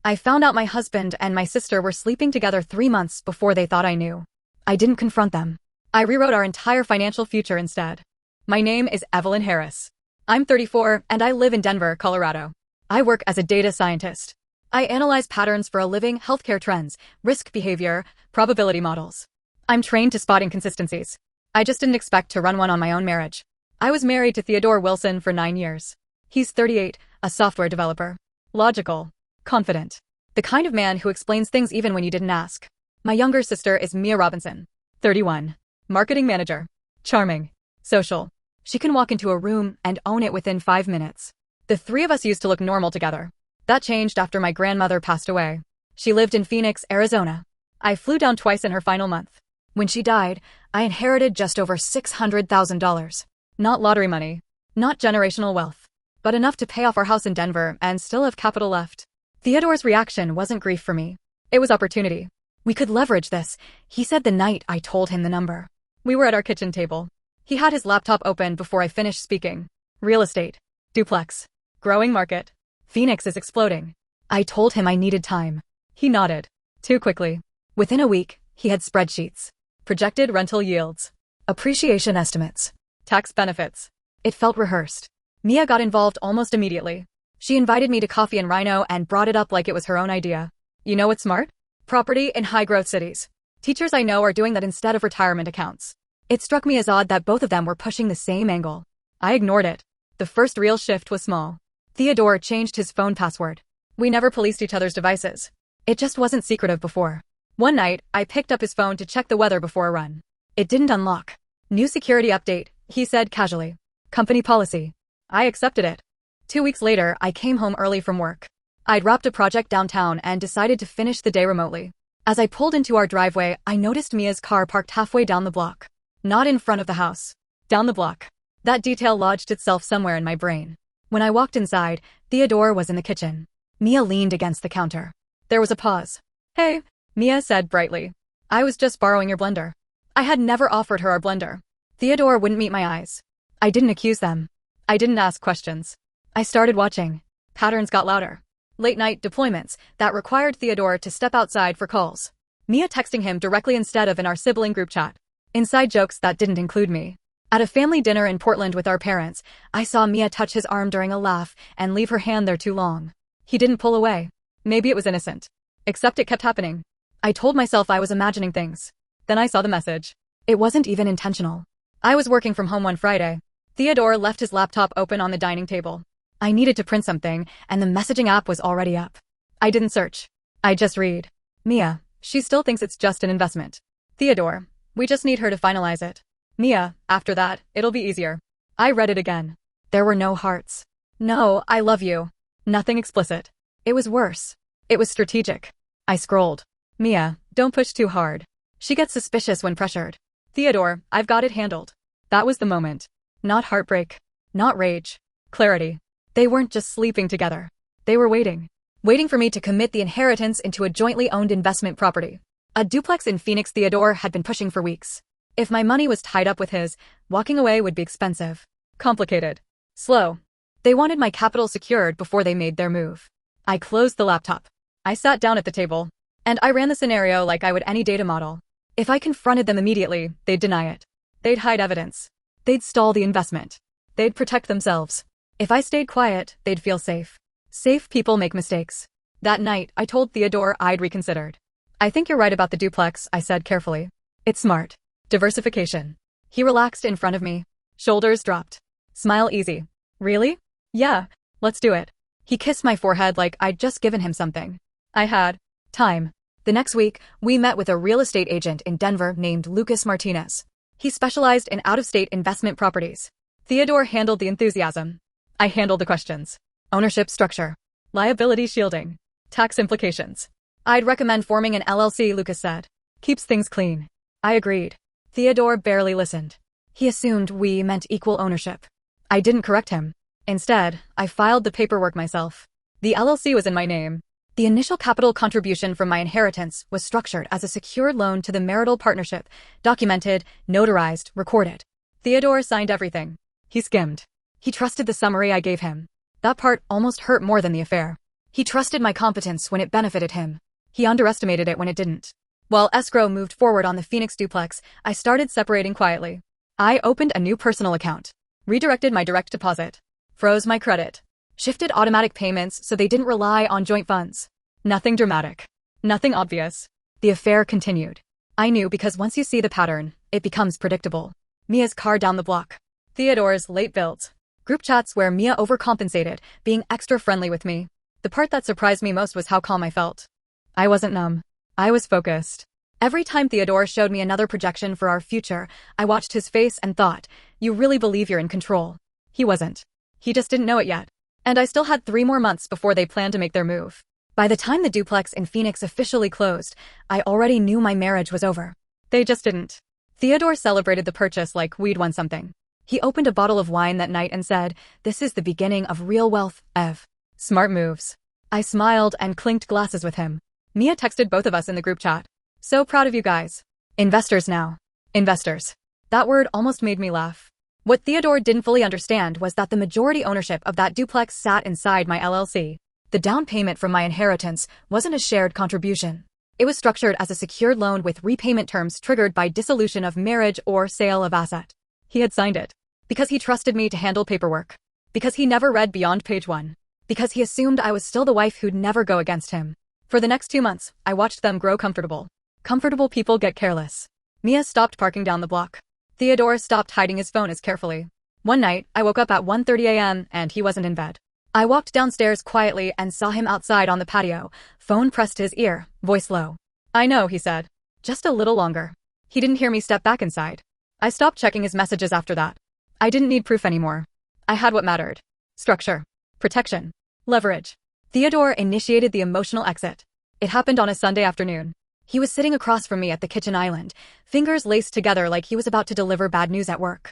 I found out my husband and my sister were sleeping together 3 months before they thought I knew. I didn't confront them. I rewrote our entire financial future instead. My name is Evelyn Harris. I'm 34 and I live in Denver, Colorado. I work as a data scientist. I analyze patterns for a living, healthcare trends, risk behavior, probability models. I'm trained to spot inconsistencies. I just didn't expect to run one on my own marriage. I was married to Theodore Wilson for 9 years. He's 38, a software developer. Logical. Confident. The kind of man who explains things even when you didn't ask. My younger sister is Mia Robinson. 31. Marketing manager. Charming. Social. She can walk into a room and own it within 5 minutes. The three of us used to look normal together. That changed after my grandmother passed away. She lived in Phoenix, Arizona. I flew down twice in her final month. When she died, I inherited just over $600,000. Not lottery money. Not generational wealth. But enough to pay off our house in Denver and still have capital left. Theodore's reaction wasn't grief for me. It was opportunity. We could leverage this, he said the night I told him the number. We were at our kitchen table. He had his laptop open before I finished speaking. Real estate. Duplex. Growing market. Phoenix is exploding. I told him I needed time. He nodded. Too quickly. Within a week, he had spreadsheets. Projected rental yields. Appreciation estimates. Tax benefits. It felt rehearsed. Mia got involved almost immediately. She invited me to coffee in Rhino and brought it up like it was her own idea. You know what's smart? Property in high-growth cities. Teachers I know are doing that instead of retirement accounts. It struck me as odd that both of them were pushing the same angle. I ignored it. The first real shift was small. Theodore changed his phone password. We never policed each other's devices. It just wasn't secretive before. One night, I picked up his phone to check the weather before a run. It didn't unlock. New security update, he said casually. Company policy. I accepted it. 2 weeks later, I came home early from work. I'd wrapped a project downtown and decided to finish the day remotely. As I pulled into our driveway, I noticed Mia's car parked halfway down the block. Not in front of the house. Down the block. That detail lodged itself somewhere in my brain. When I walked inside, Theodore was in the kitchen. Mia leaned against the counter. There was a pause. Hey, Mia said brightly. I was just borrowing your blender. I had never offered her our blender. Theodore wouldn't meet my eyes. I didn't accuse them. I didn't ask questions. I started watching. Patterns got louder. Late-night deployments that required Theodore to step outside for calls. Mia texting him directly instead of in our sibling group chat. Inside jokes that didn't include me. At a family dinner in Portland with our parents, I saw Mia touch his arm during a laugh and leave her hand there too long. He didn't pull away. Maybe it was innocent. Except it kept happening. I told myself I was imagining things. Then I saw the message. It wasn't even intentional. I was working from home one Friday. Theodore left his laptop open on the dining table. I needed to print something, and the messaging app was already up. I didn't search. I just read. Mia, she still thinks it's just an investment. Theodore, we just need her to finalize it. Mia, after that, it'll be easier. I read it again. There were no hearts. No, I love you. Nothing explicit. It was worse. It was strategic. I scrolled. Mia, don't push too hard. She gets suspicious when pressured. Theodore, I've got it handled. That was the moment. Not heartbreak. Not rage. Clarity. They weren't just sleeping together. They were waiting. Waiting for me to commit the inheritance into a jointly owned investment property. A duplex in Phoenix Theodore had been pushing for weeks. If my money was tied up with his, walking away would be expensive. Complicated. Slow. They wanted my capital secured before they made their move. I closed the laptop. I sat down at the table. And I ran the scenario like I would any data model. If I confronted them immediately, they'd deny it. They'd hide evidence. They'd stall the investment. They'd protect themselves. If I stayed quiet, they'd feel safe. Safe people make mistakes. That night, I told Theodore I'd reconsidered. I think you're right about the duplex, I said carefully. It's smart. Diversification. He relaxed in front of me. Shoulders dropped. Smile easy. Really? Yeah, let's do it. He kissed my forehead like I'd just given him something. I had time. The next week, we met with a real estate agent in Denver named Lucas Martinez. He specialized in out-of-state investment properties. Theodore handled the enthusiasm. I handled the questions. Ownership structure. Liability shielding. Tax implications. I'd recommend forming an LLC, Lucas said. Keeps things clean. I agreed. Theodore barely listened. He assumed we meant equal ownership. I didn't correct him. Instead, I filed the paperwork myself. The LLC was in my name. The initial capital contribution from my inheritance was structured as a secured loan to the marital partnership, documented, notarized, recorded. Theodore signed everything. He skimmed. He trusted the summary I gave him. That part almost hurt more than the affair. He trusted my competence when it benefited him. He underestimated it when it didn't. While escrow moved forward on the Phoenix duplex, I started separating quietly. I opened a new personal account, redirected my direct deposit, froze my credit, shifted automatic payments so they didn't rely on joint funds. Nothing dramatic. Nothing obvious. The affair continued. I knew because once you see the pattern, it becomes predictable. Mia's car down the block. Theodore's late bills. Group chats where Mia overcompensated, being extra friendly with me. The part that surprised me most was how calm I felt. I wasn't numb. I was focused. Every time Theodore showed me another projection for our future, I watched his face and thought, you really believe you're in control. He wasn't. He just didn't know it yet. And I still had 3 more months before they planned to make their move. By the time the duplex in Phoenix officially closed, I already knew my marriage was over. They just didn't. Theodore celebrated the purchase like we'd won something. He opened a bottle of wine that night and said, "This is the beginning of real wealth, Ev. Smart moves." I smiled and clinked glasses with him. Mia texted both of us in the group chat. "So proud of you guys. Investors now." Investors. That word almost made me laugh. What Theodore didn't fully understand was that the majority ownership of that duplex sat inside my LLC. The down payment from my inheritance wasn't a shared contribution. It was structured as a secured loan with repayment terms triggered by dissolution of marriage or sale of asset. He had signed it because he trusted me to handle paperwork, because he never read beyond page 1, because he assumed I was still the wife who'd never go against him. For the next 2 months, I watched them grow comfortable. Comfortable people get careless. Mia stopped parking down the block. Theodore stopped hiding his phone as carefully. One night, I woke up at 1:30 a.m. and he wasn't in bed. I walked downstairs quietly and saw him outside on the patio, phone pressed to his ear, voice low. "I know," he said. "Just a little longer." He didn't hear me step back inside. I stopped checking his messages after that. I didn't need proof anymore. I had what mattered. Structure. Protection. Leverage. Theodore initiated the emotional exit. It happened on a Sunday afternoon. He was sitting across from me at the kitchen island, fingers laced together like he was about to deliver bad news at work.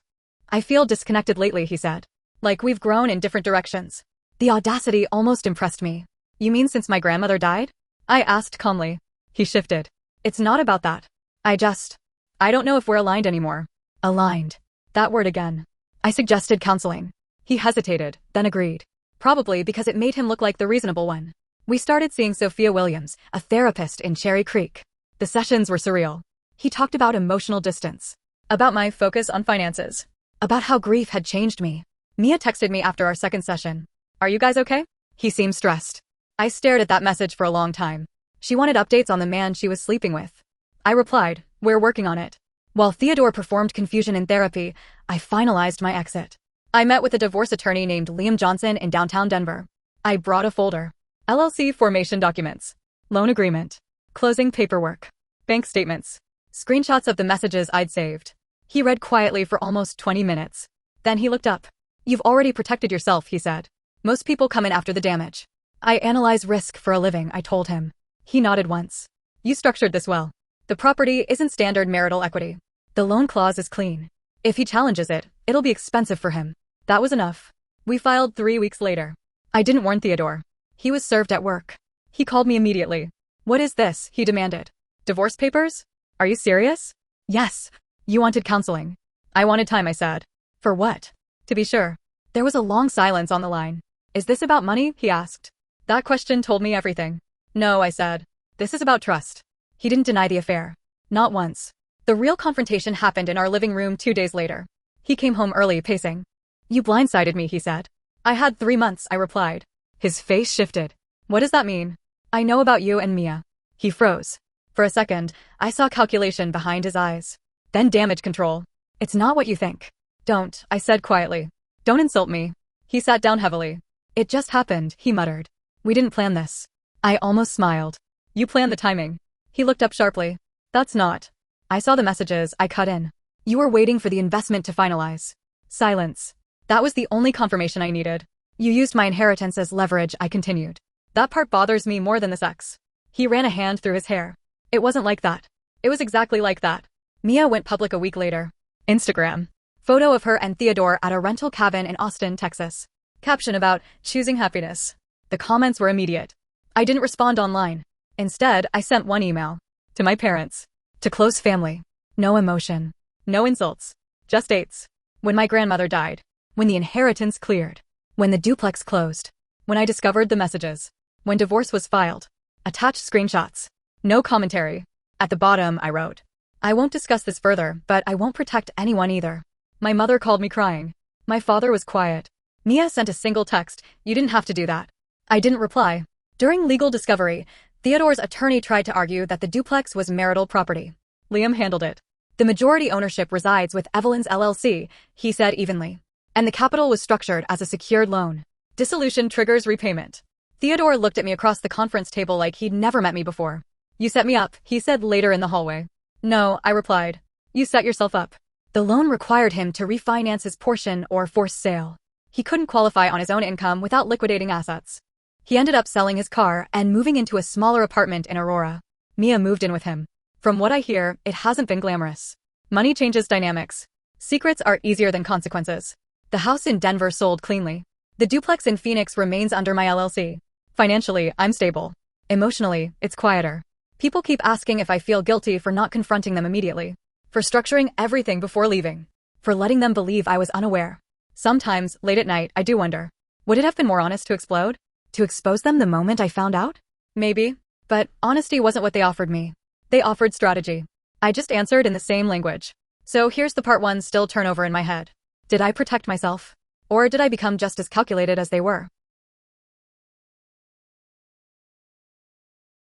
"I feel disconnected lately," he said. "Like we've grown in different directions." The audacity almost impressed me. "You mean since my grandmother died?" I asked calmly. He shifted. "It's not about that. I don't know if we're aligned anymore." Aligned. That word again. I suggested counseling. He hesitated, then agreed. Probably because it made him look like the reasonable one. We started seeing Sophia Williams, a therapist in Cherry Creek. The sessions were surreal. He talked about emotional distance, about my focus on finances, about how grief had changed me. Mia texted me after our second session. "Are you guys okay?" He seemed stressed. I stared at that message for a long time. She wanted updates on the man she was sleeping with. I replied, "We're working on it." While Theodore performed confusion in therapy, I finalized my exit. I met with a divorce attorney named Liam Johnson in downtown Denver. I brought a folder. LLC formation documents, loan agreement, closing paperwork, bank statements, screenshots of the messages I'd saved. He read quietly for almost 20 minutes. Then he looked up. "You've already protected yourself," he said. "Most people come in after the damage." "I analyze risk for a living," I told him. He nodded once. "You structured this well. The property isn't standard marital equity. The loan clause is clean. If he challenges it, it'll be expensive for him." That was enough. We filed 3 weeks later. I didn't warn Theodore. He was served at work. He called me immediately. "What is this?" he demanded. "Divorce papers? Are you serious?" "Yes." "You wanted counseling." "I wanted time," I said. "For what?" "To be sure." There was a long silence on the line. "Is this about money?" he asked. That question told me everything. "No," I said. "This is about trust." He didn't deny the affair. Not once. The real confrontation happened in our living room 2 days later. He came home early, pacing. "You blindsided me," he said. "I had 3 months," I replied. His face shifted. "What does that mean?" "I know about you and Mia." He froze. For a second, I saw calculation behind his eyes. Then damage control. "It's not what you think." "Don't," I said quietly. "Don't insult me." He sat down heavily. "It just happened," he muttered. "We didn't plan this." I almost smiled. "You planned the timing." He looked up sharply. "That's not." I saw the messages. I cut in. "You were waiting for the investment to finalize." Silence. That was the only confirmation I needed. "You used my inheritance as leverage," I continued. "That part bothers me more than the sex." He ran a hand through his hair. "It wasn't like that." "It was exactly like that." Mia went public a week later. Instagram. Photo of her and Theodore at a rental cabin in Austin, Texas. Caption about choosing happiness. The comments were immediate. I didn't respond online. Instead, I sent one email. To my parents. To close family. No emotion. No insults. Just dates. When my grandmother died. When the inheritance cleared. When the duplex closed. When I discovered the messages. When divorce was filed. Attached screenshots. No commentary. At the bottom, I wrote, I won't discuss this further, but I won't protect anyone either. My mother called me crying. My father was quiet. Mia sent a single text, you didn't have to do that. I didn't reply. During legal discovery, Theodore's attorney tried to argue that the duplex was marital property. Liam handled it. The majority ownership resides with Evelyn's LLC, he said evenly. And the capital was structured as a secured loan. Dissolution triggers repayment. Theodore looked at me across the conference table like he'd never met me before. You set me up, he said later in the hallway. No, I replied. You set yourself up. The loan required him to refinance his portion or force sale. He couldn't qualify on his own income without liquidating assets. He ended up selling his car and moving into a smaller apartment in Aurora. Mia moved in with him. From what I hear, it hasn't been glamorous. Money changes dynamics. Secrets are easier than consequences. The house in Denver sold cleanly. The duplex in Phoenix remains under my LLC. Financially, I'm stable. Emotionally, it's quieter. People keep asking if I feel guilty for not confronting them immediately. For structuring everything before leaving. For letting them believe I was unaware. Sometimes, late at night, I do wonder. Would it have been more honest to explode? To expose them the moment I found out? Maybe. But honesty wasn't what they offered me. They offered strategy. I just answered in the same language. So here's the part one still turnover in my head. Did I protect myself? Or did I become just as calculated as they were?